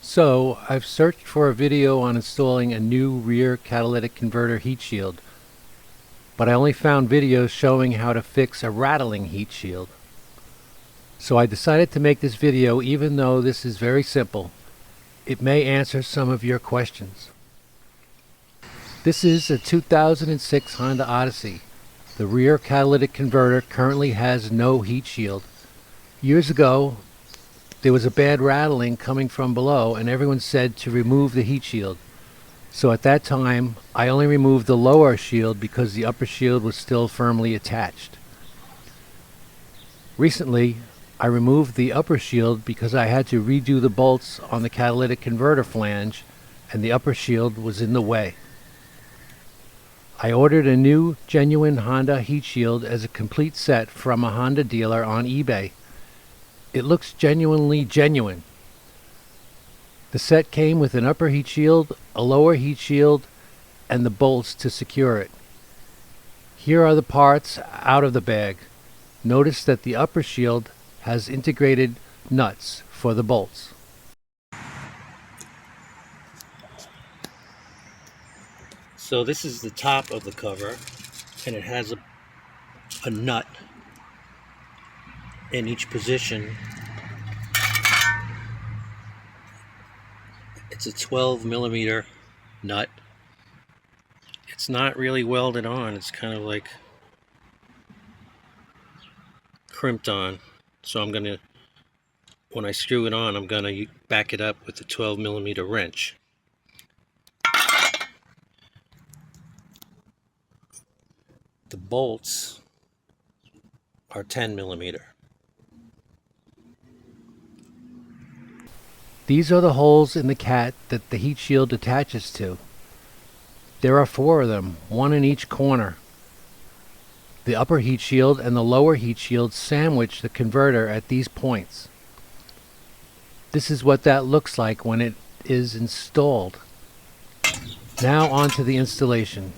So, I've searched for a video on installing a new rear catalytic converter heat shield, but I only found videos showing how to fix a rattling heat shield. So I decided to make this video even though this is very simple. It may answer some of your questions. This is a 2006 Honda Odyssey. The rear catalytic converter currently has no heat shield. Years ago, there was a bad rattling coming from below and everyone said to remove the heat shield. So at that time, I only removed the lower shield because the upper shield was still firmly attached. Recently, I removed the upper shield because I had to redo the bolts on the catalytic converter flange and the upper shield was in the way. I ordered a new genuine Honda heat shield as a complete set from a Honda dealer on eBay. It looks genuinely genuine. The set came with an upper heat shield, a lower heat shield, and the bolts to secure it. Here are the parts out of the bag. Notice that the upper shield has integrated nuts for the bolts. So this is the top of the cover, and it has a nut in each position. It's a 12 millimeter nut. It's not really welded on, it's kind of like crimped on. So when I screw it on, I'm gonna back it up with a 12 millimeter wrench. The bolts are 10 millimeter. These are the holes in the cat that the heat shield attaches to. There are 4 of them, one in each corner. The upper heat shield and the lower heat shield sandwich the converter at these points. This is what that looks like when it is installed. Now on to the installation.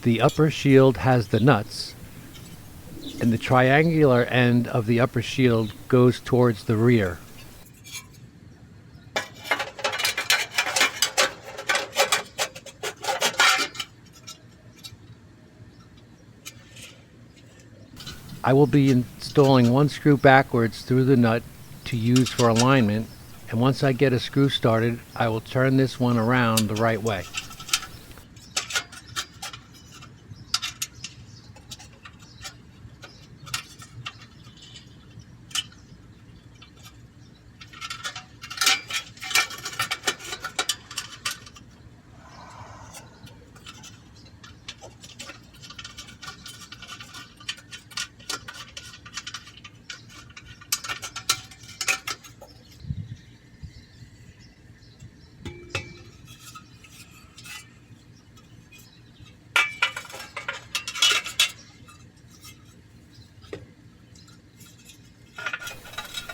The upper shield has the nuts, and the triangular end of the upper shield goes towards the rear. I will be installing one screw backwards through the nut to use for alignment, and once I get a screw started, I will turn this one around the right way.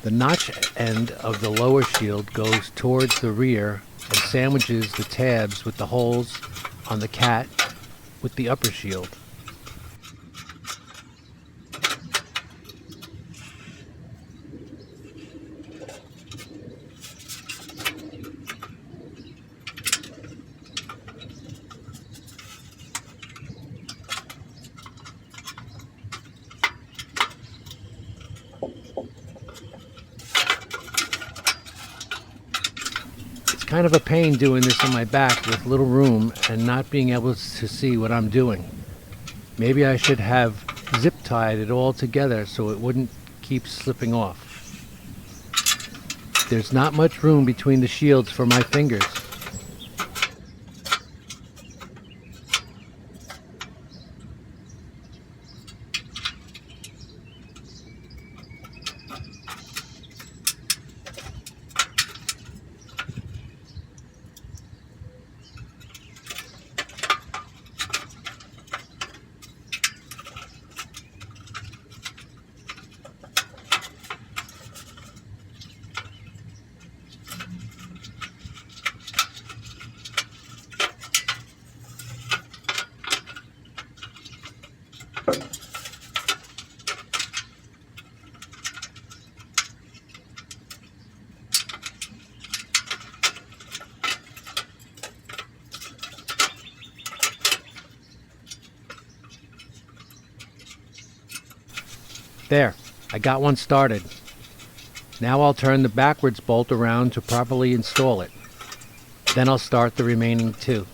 The notch end of the lower shield goes towards the rear and sandwiches the tabs with the holes on the cat with the upper shield. Kind of a pain doing this on my back with little room and not being able to see what I'm doing. Maybe I should have zip tied it all together so it wouldn't keep slipping off. There's not much room between the shields for my fingers. There, I got one started. Now I'll turn the backwards bolt around to properly install it. Then I'll start the remaining two.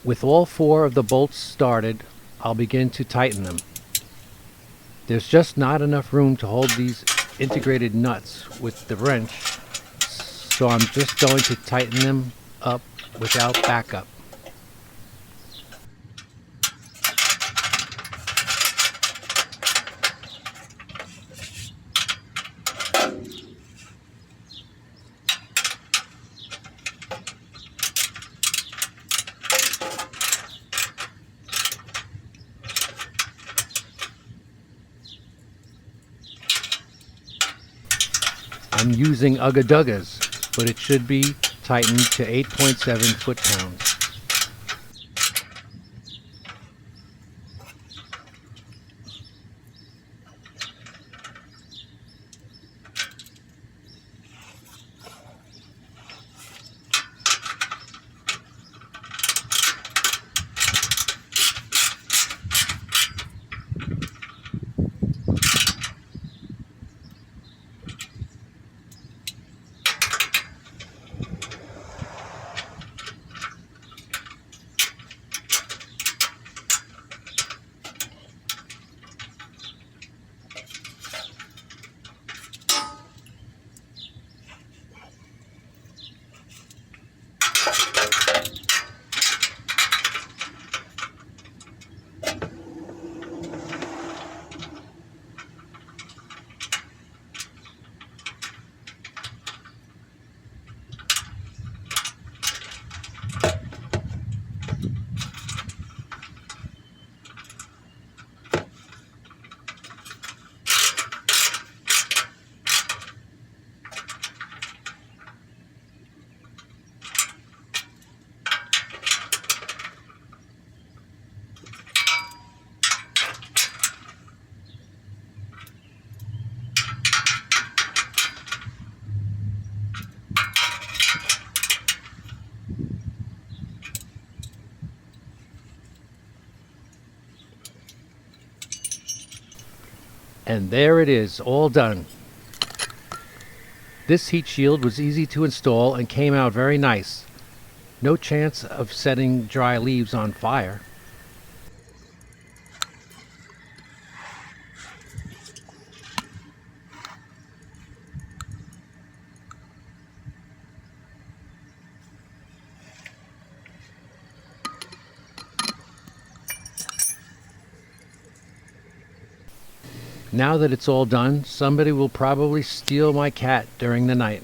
With all four of the bolts started, I'll begin to tighten them. There's just not enough room to hold these integrated nuts with the wrench, so I'm just going to tighten them up without backup. I'm using Ugga-Duggas, but it should be tightened to 8.7 foot-pounds. And there it is, all done. This heat shield was easy to install and came out very nice. No chance of setting dry leaves on fire. Now that it's all done, somebody will probably steal my cat during the night.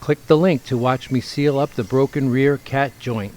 Click the link to watch me seal up the broken rear cat joint.